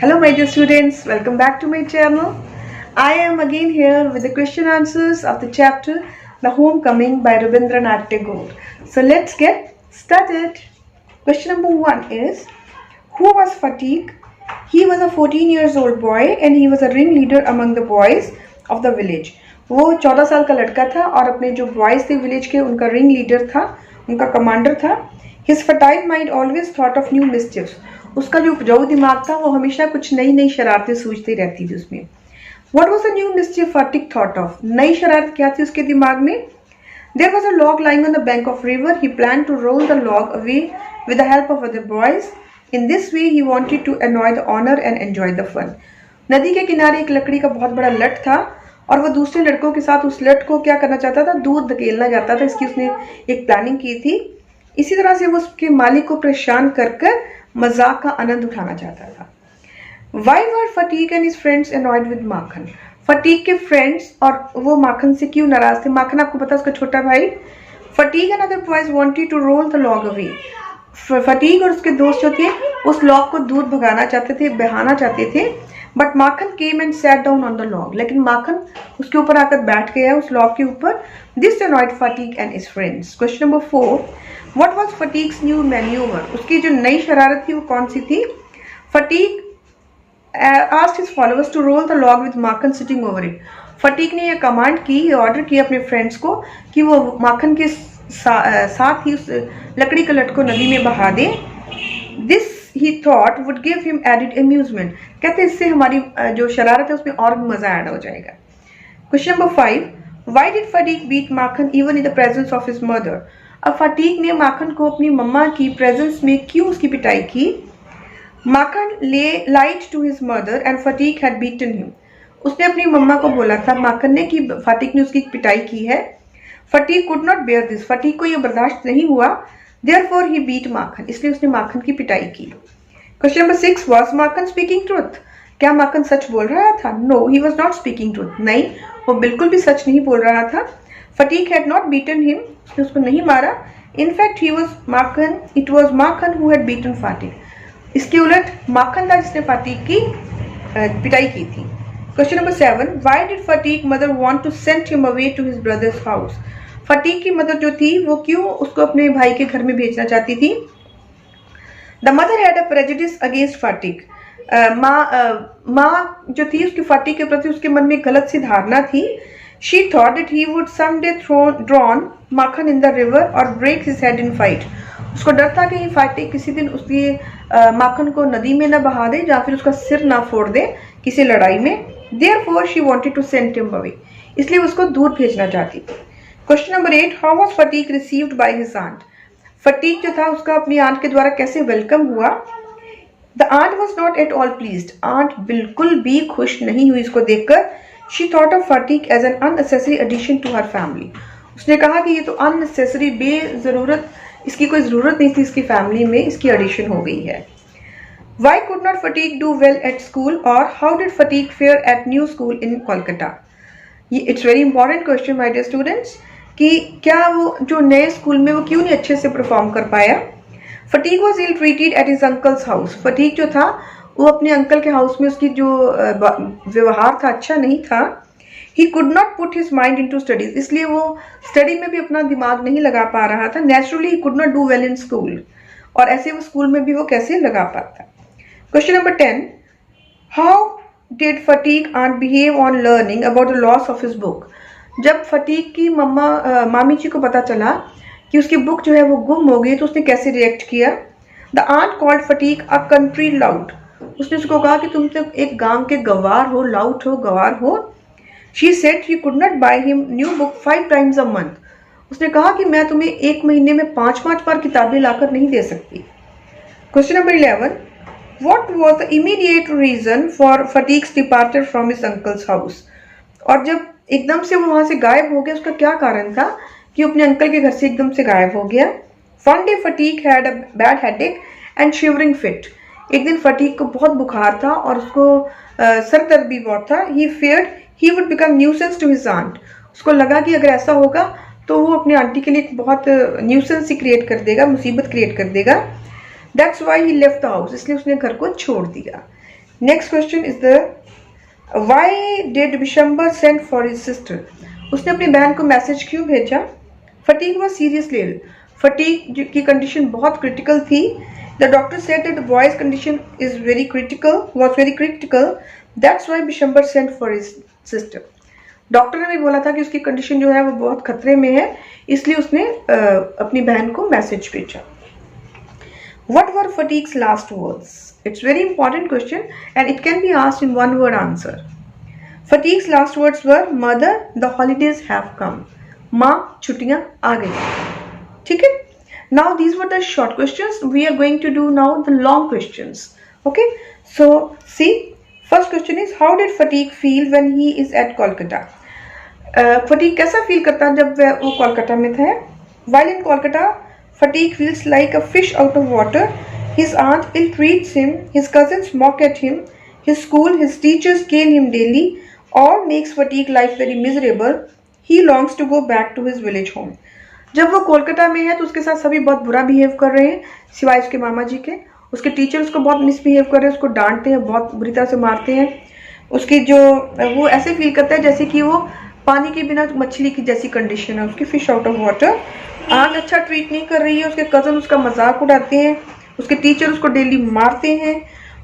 Hello my dear students, welcome back to my channel. I am again here with the question answers of the chapter The Homecoming by Rabindranath Tagore. So let's get started. Question number 1 is, who was Fatiq? He was a 14 years old boy and he was a ringleader among the boys of the village. वो 14 साल का लड़का था और अपने जो boys थे village के उनका रिंग लीडर था, उनका कमांडर था. His fertile mind always thought of new mischiefs. उसका जो उपजाऊ दिमाग था वो हमेशा कुछ नई नई शरारतें सूझती रहती थी उसमें. What was the new mischief Fatiq thought of? नई शरारत क्या थी उसके दिमाग में? There was a log lying on the bank of river. He planned to roll the log away with the help of other boys. In this way he wanted to annoy the owner and enjoy the fun. नदी के किनारे एक लकड़ी का बहुत बड़ा लट था और वह दूसरे लड़कों के साथ उस लट को क्या करना चाहता था, दूर धकेलना चाहता था. इसकी उसने एक प्लानिंग की थी. इसी तरह से वो उसके मालिक को परेशान कर मजाक का आनंद उठाना चाहता था. Why were Fatiq and his friends annoyed with Makhan? Fatigue के फ्रेंड्स और वो माखन से क्यों नाराज थे? माखन आपको पता है उसका छोटा भाई. Fatiq and other boys wanted to roll the log away. Fatigue और उसके दोस्त जो थे उस लॉग को दूर भगाना चाहते थे, बहाना चाहते थे. But Makhan came and sat down on the log. लेकिन माखन उसके ऊपर आकर बैठ गया उस लॉग के ऊपर. This annoyed Phatik and his friends. Question number 4, what was Phatik's new manoeuvre? उसकी जो नई शरारत थी वो कौन सी थी? Phatik asked his followers to roll the log with Makhan sitting over it. Phatik ने यह कमांड की, ये ऑर्डर किया अपने फ्रेंड्स को कि वो माखन के साथ ही उस लकड़ी का लट को नदी में बहा दे. This he thought would give him added amusement. कहते इससे हमारी जो शरारत है उसमें और भी मजा ऐड हो जाएगा. Question number 5, why did Fatiq beat Makhan even in the presence of his mother? अब फटीक ने माखन को अपनी मम्मा की प्रेजेंस में क्यों उसकी पिटाई की? माखन lied to his mother and Fatiq had beaten him. उसने अपनी मम्मा को बोला था माखन ने कि फटीक ने उसकी पिटाई की है. Fatiq could not bear this. Fatigue को यह बर्दाश्त नहीं हुआ. Therefore he beat माखन. इसलिए उसने माखन की पिटाई की. Question number 6, was Makhan speaking truth? क्या माखन सच बोल रहा था? No, he was not speaking truth. नहीं, वो बिल्कुल भी सच नहीं बोल रहा था. Fatiq had not beaten him. उसने उसको नहीं मारा. In fact, it was Makhan who had beaten Fatiq. इसके उलट माखन था जिसने फटीक की पिटाई की थी. Question number 7, why did Fatiq mother want to send him away to his brother's house? Fatigue की मदर जो थी वो क्यों उसको अपने भाई के घर में भेजना चाहती थी? The mother had a prejudice against Fatiq. माँ जो थी उसकी फटीक के प्रति उसके मन में गलत सी धारणा थी. She thought that he would someday drown Makhan in the river or break his head in fight. उसको डर था कि फटीक किसी दिन उसकी माखन को नदी में न बहा दे या फिर उसका सिर ना फोड़ दे किसी लड़ाई में. Therefore she wanted to send him away. इसलिए उसको दूर भेजना चाहती थी. Question number 8, how was Fatiq received by his aunt? Fatigue जो था उसका अपनी आंट के द्वारा कैसे वेलकम हुआ? The aunt was not at all pleased. Aunt बिल्कुल भी खुश नहीं हुई इसको देखकर. She thought of Fatiq as an unnecessary addition to her family. उसने कहा कि ये तो unnecessary, बेजरूरत, इसकी कोई जरूरत नहीं थी इसकी फैमिली में, इसकी एडिशन हो गई है. Why could not Fatiq do well at school or how did Fatiq fare at new school in Kolkata? ये it's very important question my dear students कि क्या वो जो नए स्कूल में वो क्यों नहीं अच्छे से परफॉर्म कर पाया? Fatiq was ill treated at his uncle's house. Fatigue जो था वो अपने अंकल के हाउस में उसकी जो व्यवहार था अच्छा नहीं था. He could not put his mind into studies. इसलिए वो स्टडी में भी अपना दिमाग नहीं लगा पा रहा था. Naturally he could not do well in school. और ऐसे वो स्कूल में भी वो कैसे लगा पाता? Question number 10, how did Fatiq aunt behave on learning about the loss of his book? जब फटीक की मामी जी को पता चला कि उसकी बुक जो है वो गुम हो गई तो उसने कैसे रिएक्ट किया? The aunt called Phatik a country lout. उसने उसको कहा कि तुम तो एक गांव के गवार हो, लाउट हो, गवार हो. She said she could not by him new book 5 times a month. उसने कहा कि मैं तुम्हें एक महीने में 5 बार किताबें लाकर नहीं दे सकती. Question number 11, what was the immediate reason for Fatiq's departure from his uncle's house? और जब एकदम से वो वहां से गायब हो गया उसका क्या कारण था कि अपने अंकल के घर से एकदम से गायब हो गया? One day Fatiq had a bad headache and shivering fit. एक दिन फटीक को बहुत बुखार था और उसको सर दर्द भी बहुत था. He feared he would become nuisance to his aunt. उसको लगा कि अगर ऐसा होगा तो वो अपनी आंटी के लिए बहुत न्यूसेंस ही क्रिएट कर देगा, मुसीबत क्रिएट कर देगा. That's why he left the house. इसलिए उसने घर को छोड़ दिया. Next question is the why did Bishambar send for his sister? उसने अपनी बहन को मैसेज क्यों भेजा? Phatik was seriously ill, Phatik की कंडीशन बहुत क्रिटिकल थी. The doctor said that the boy's condition is very critical, was very critical, that's why Bishambar send for his sister. Doctor ने भी बोला था कि उसकी कंडीशन जो है वो बहुत खतरे में है, इसलिए उसने अपनी बहन को मैसेज भेजा. What were Fatique's last words? It's very important question and it can be asked in one word answer. Fatique's last words were, Mother, the holidays have come. माँ छुट्टियाँ आ गई. ठीक है? Now these were the short questions. We are going to do now the long questions. Okay? So see, first question is, how did Fatigue feel when he is at Kolkata? Fatigue कैसा feel करता है जब वो कोलकाता में था? While in Kolkata, Fatigue feels like a fish out of water. His aunt ill-treats him, his cousins mock at him, his school, his teachers cane him daily, all makes Fatigue life very miserable. He longs to go back to his village home. जब वो कोलकाता में है तो उसके साथ सभी बहुत बुरा बिहेव कर रहे हैं, सिवाय उसके मामा जी के. उसके टीचर उसको बहुत मिसबिहेव कर रहे हैं, उसको डांटते हैं, बहुत बुरी तरह से मारते हैं. उसकी जो वो ऐसे फील करता है जैसे कि वो पानी के बिना मछली की जैसी कंडीशन है उसकी, fish out of water. Aunt अच्छा ट्रीट नहीं कर रही है, उसके कज़न उसका मजाक उड़ाते हैं, उसके टीचर उसको डेली मारते हैं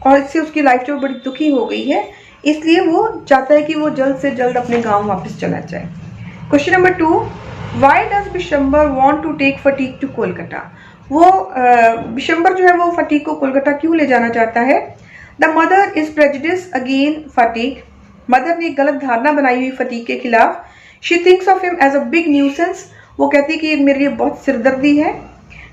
और इससे उसकी लाइफ जो बड़ी दुखी हो गई है, इसलिए वो चाहता है कि वो जल्द से जल्द अपने गांव वापस चला जाए. Question number 2, why does Bishambar want to take Phatik to Kolkata? वो बिशंबर जो है वो फटीग को कोलकाता क्यों ले जाना चाहता है? The mother is prejudice against Phatik. Mother ने एक गलत धारणा बनाई हुई फटीग के खिलाफ. She thinks of him as a big nuisance. वो कहती है कि ये मेरे लिए बहुत सिरदर्दी है.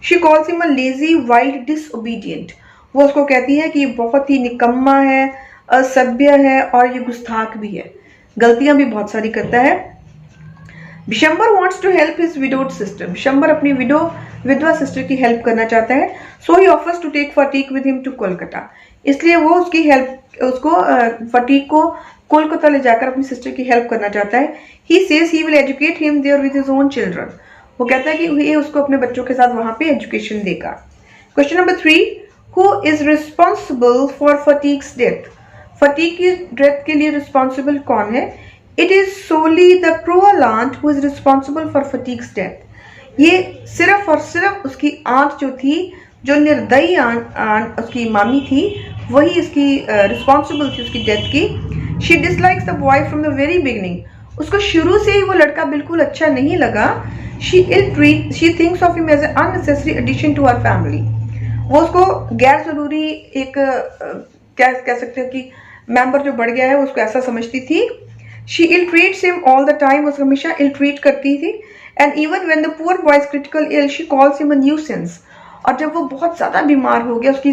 She calls him a lazy wild disobedient. वो उसको कहती है कि ये बहुत ही निकम्मा है, असभ्य है और ये गुस्ताख भी है, गलतियां भी बहुत सारी करता है. Bishambar wants to help his widowed sister. Bishambar अपनी विधवा सिस्टर की हेल्प करना चाहता है. So he offers to take Phatik with him to Kolkata. इसलिए वो उसकी हेल्प, उसको फटीग को कोलकाता ले जाकर अपनी सिस्टर की हेल्प करना चाहता है. He says he will educate him there with his own children. वो कहता है कि ये उसको अपने बच्चों के साथ वहां पे एजुकेशन देगा. Question number 3, who is responsible for Phatik's death? Phatik की डेथ के लिए रिस्पॉन्सिबल कौन है? It is solely the cruel aunt who is responsible for Phatik's death. ये सिर्फ और सिर्फ उसकी आंट जो थी, जो निर्दयी आंट उसकी मामी थी, वही इसकी रिस्पॉन्सिबल थी उसकी डेथ की. She dislikes the boy from the very beginning. उसको शुरू से ही वो लड़का बिल्कुल अच्छा नहीं लगा. She thinks of him as an unnecessary addition to our family. वो उसको गैर जरूरी एक क्या कह सकते हो कि मेंबर जो बढ़ गया है, वो उसको ऐसा समझती थी. She ill treats him all the time. वो हमेशा इल ट्रीट करती थी. And even when the poor boy is critical ill, she calls him a nuisance. और जब वो बहुत ज्यादा बीमार हो गया, उसकी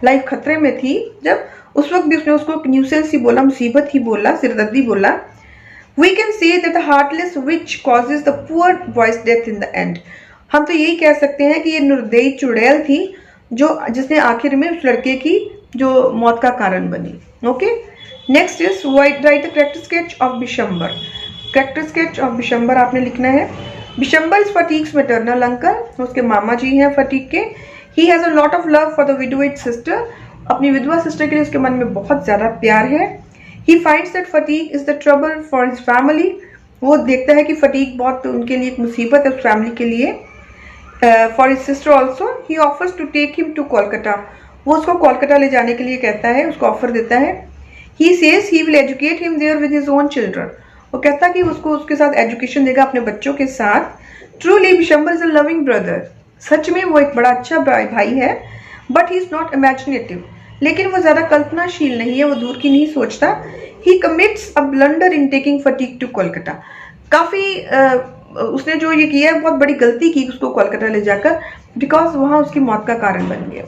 लाइफ खतरे में थी, जब उस वक्त भी उसने उसको न्यूसेंस ही बोला, मुसीबत ही बोला, सिरदर्दी बोला. We can say that the heartless witch causes the poor boy's death in the end. हम तो यही कह सकते हैं कि ये निर्दयी चुड़ैल थी जो जिसने आखिर में उस लड़के की जो मौत का कारण बनी. Okay, next is write the character sketch of Bishambar. Character sketch of Bishambar आपने लिखना है. Bishambar is Phatik's maternal uncle. उसके मामा जी हैं फटीग के. He has a lot of love for the widowed sister. अपनी विधवा सिस्टर के लिए उसके मन में बहुत ज्यादा प्यार है. He finds that fatigue is the trouble for his family. वो देखता है कि फटीग बहुत उनके लिए एक मुसीबत है उस फैमिली के लिए. For his sister also he offers to take him to Kolkata. वो उसको कोलकाता ले जाने के लिए कहता है, उसको ऑफर देता है. He says he will educate him there with his own children. वो कहता है कि उसको उसके साथ एजुकेशन देगा अपने बच्चों के साथ. Truly Bishambar is a loving brother. सच में वो एक बड़ा अच्छा भाई है. But he is not imaginative. लेकिन वो ज्यादा कल्पनाशील नहीं है, वो दूर की नहीं सोचता. He commits a blunder in taking Phatik to Kolkata. काफी उसने जो ये किया है, बहुत बड़ी गलती की उसको कोलकाता ले जाकर, बिकॉज वहां उसकी मौत का कारण बन गया.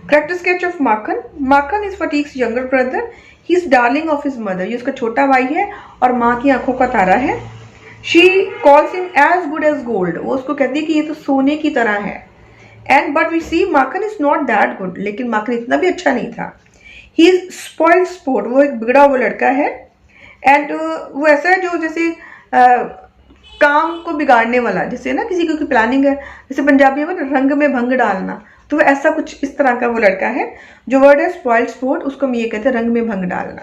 Character sketch of Makhan. Makhan is Phatik's younger brother. He is darling of his mother. ये उसका छोटा भाई है और माँ की आंखों का तारा है. She calls him as good as gold. वो उसको कहती है कि ये तो सोने की तरह है. And but we see Makhan is not that good. लेकिन माखन इतना भी अच्छा नहीं था. He is spoiled sport. वो एक बिगड़ा हुआ लड़का है. एंड वो ऐसा है जो जैसे काम को बिगाड़ने वाला, जैसे ना किसी की प्लानिंग है, जैसे पंजाबी में रंग में भंग डालना, तो वो ऐसा कुछ इस तरह का वो लड़का है। जो वर्ड है स्पॉइल्ड स्पोर्ट, उसको हम ये कहते हैं रंग में भंग डालना,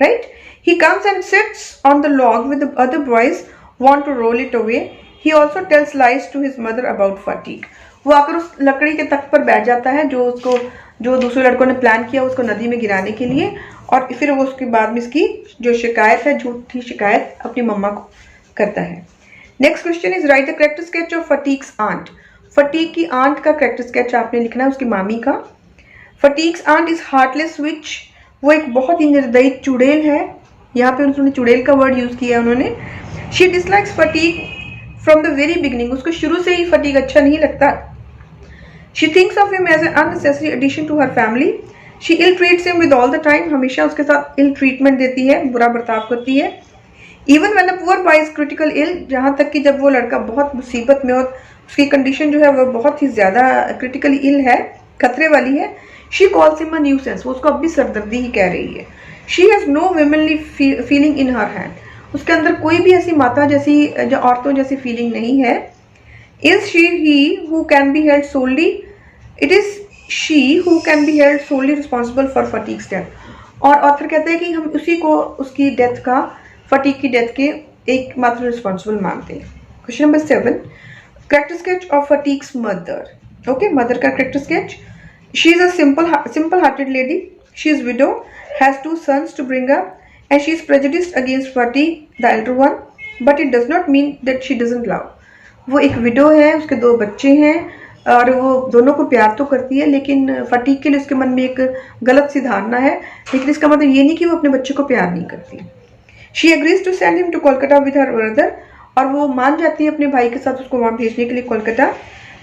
right. He comes and sits on the log with the other boys want to roll it away. He also tells lies to his mother about Phatik. वो आकर उस लकड़ी के तख्त पर बैठ जाता है जो दूसरे लड़कों ने प्लान किया उसको नदी में गिराने के लिए, और फिर वो उसके बाद में इसकी जो शिकायत है, झूठी शिकायत, अपनी मम्मा को करता है। Next question is write the character sketch of Phatik's aunt. Phatik की आंट का करेक्ट स्केच आपने लिखना है, उसकी मामी का। Phatik's aunt is heartless witch. वो एक बहुत ही निर्दयी चुड़ैल है। यहाँ पे उन्होंने चुड़ैल का वर्ड यूज किया उन्होंने। She dislikes Phatik from the very beginning. उसको शुरू से ही फटीग अच्छा नहीं लगता। She thinks of him as an unnecessary addition to her family. She ill treats him with all the time. हमेशा उसके साथ इल ट्रीटमेंट देती है, बुरा बर्ताव करती है। Even when the poor boy is critical ill, जहाँ तक कि जब वो लड़का बहुत मुसीबत में और उसकी कंडीशन जो है वो बहुत ही ज़्यादा क्रिटिकली इल है, खतरे वाली है, she calls him a nuisance. वो उसको अब भी सरदर्दी ही कह रही है। She has no womanly feeling in her hand. उसके अंदर कोई भी ऐसी माता जैसी, जो औरतों जैसी फीलिंग नहीं है। इज शी ही who can be held solely, it is she who can be held solely responsible for Phatik's death. और ऑथर कहते हैं कि हम उसी को उसकी डेथ का, फटीग की डेथ के एकमात्र रिस्पॉन्सिबल मानते हैं। Question number 7, character sketch of Phatik's mother. Okay, mother का character sketch. She is a simple hearted lady. She is widow, has 2 sons to bring up, and she is prejudiced against Fatigue, the elder one, but it does not mean that she doesn't love. वो एक window है, उसके 2 बच्चे हैं और वो दोनों को प्यार तो करती है, लेकिन फटीग के लिए उसके मन में एक गलत सी धारणा है। लेकिन इसका मतलब ये नहीं कि वो अपने बच्चे को प्यार नहीं करती। She agrees to send him to Kolkata with her brother. और वो मान जाती है अपने भाई के साथ उसको वहाँ भेजने के लिए Kolkata.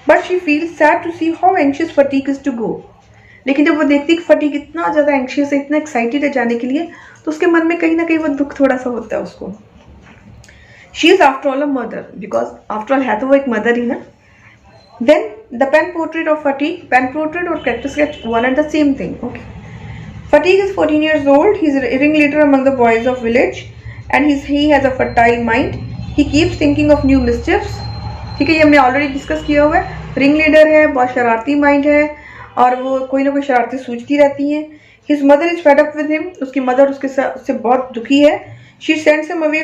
But she feels sad to see how anxious Phatik is to go. लेकिन जब वो देखती है कि फटीग इतना ज़्यादा एंशियस है, इतना एक्साइटेड है जाने के लिए, तो उसके मन में कहीं ना कहीं वो दुख थोड़ा सा होता है उसको। She is after all a mother, because after all है तो वो एक मदर ही ना। Then the pen portrait of Phatik. Pen portrait और character sketch one and the same thing. Okay, Phatik is 14 years old. He is a ring leader among the boys of village, and he has a fertile mind. He keeps thinking of new mischiefs. ठीक है, ये हमने already discuss किया हुआ है। Ring leader है, बहुत शरारती माइंड है और वो कोई ना कोई शरारती सूझती रहती हैं। His mother is fed up with him. उसकी मदर उससे बहुत दुखी है। She sends him away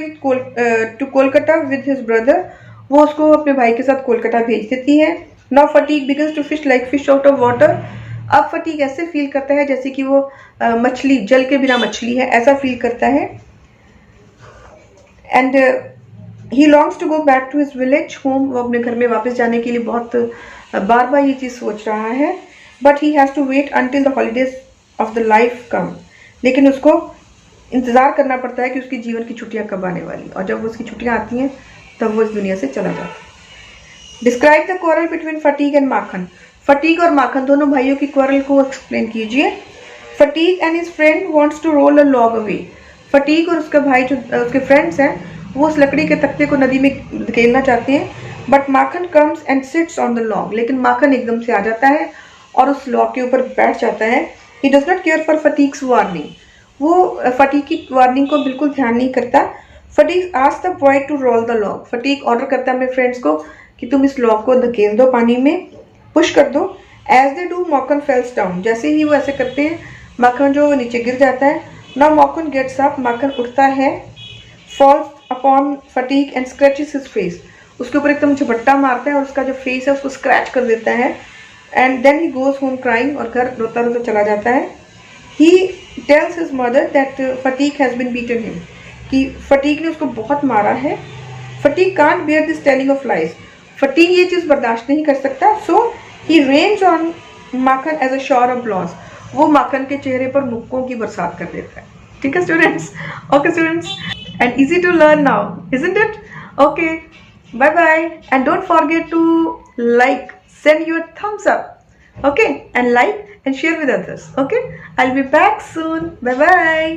to Kolkata with his brother. वो उसको अपने भाई के साथ कोलकाता भेज देती है। Now Phatik begins to fish like fish out of water. अब फटीग ऐसे फील करता है जैसे कि वो मछली, जल के बिना मछली है, ऐसा फील करता है। And he longs to go back to his village home. वो अपने घर में वापस जाने के लिए बहुत बार बार ये चीज़ सोच रहा है। But he has to wait until the holidays of the life come. लेकिन उसको इंतज़ार करना पड़ता है कि उसकी जीवन की छुट्टियाँ कब आने वाली, और जब उसकी छुट्टियाँ आती हैं तब वो इस दुनिया से चला जाता है। Describe the quarrel between Phatik and Makhan. Phatik और माखन दोनों भाइयों की क्वारल को एक्सप्लेन कीजिए। Phatik and his friend wants to roll a log away. फटीग और उसका भाई जो उसके फ्रेंड्स हैं वो उस लकड़ी के तख्ते को नदी में धकेलना चाहते हैं। But Makhan comes and sits on the log. लेकिन माखन एकदम से आ जाता है और उस लॉग के ऊपर बैठ जाता है। He does not care for Phatik's warning. वो फटीग की वार्निंग को बिल्कुल ध्यान नहीं करता। Phatik asks the boy to roll the log. Phatik order करता है अपने फ्रेंड्स को कि तुम इस लॉग को धकेल दो, पानी में पुश कर दो। As they do Makhan falls down. जैसे ही वो ऐसे करते हैं माखन जो नीचे गिर जाता है। नाउ माखन गेट्स अप। माखन उठता है, false upon fatigue and scratches his face. उसके ऊपर एकदम झपट्टा मारता है और उसका जो फेस है उसको स्क्रैच कर देता है। And then he goes home crying. और घर रोता रोता चला जाता है। He tells his mother that Phatik has been beaten him, कि फटीग ने उसको बहुत मारा है। Phatik can't bear this telling of lies. Phatik ये चीज़ बर्दाश्त नहीं कर सकता। So he rains on Makhan as a shower of blows. वो माखन के चेहरे पर मुक्कों की बरसात कर देता है। ठीक है students? Okay students, and easy to learn now, isn't it? Okay, bye bye, and don't forget to like, send your thumbs up, okay, and like and share with others. Okay, I'll be back soon. Bye bye.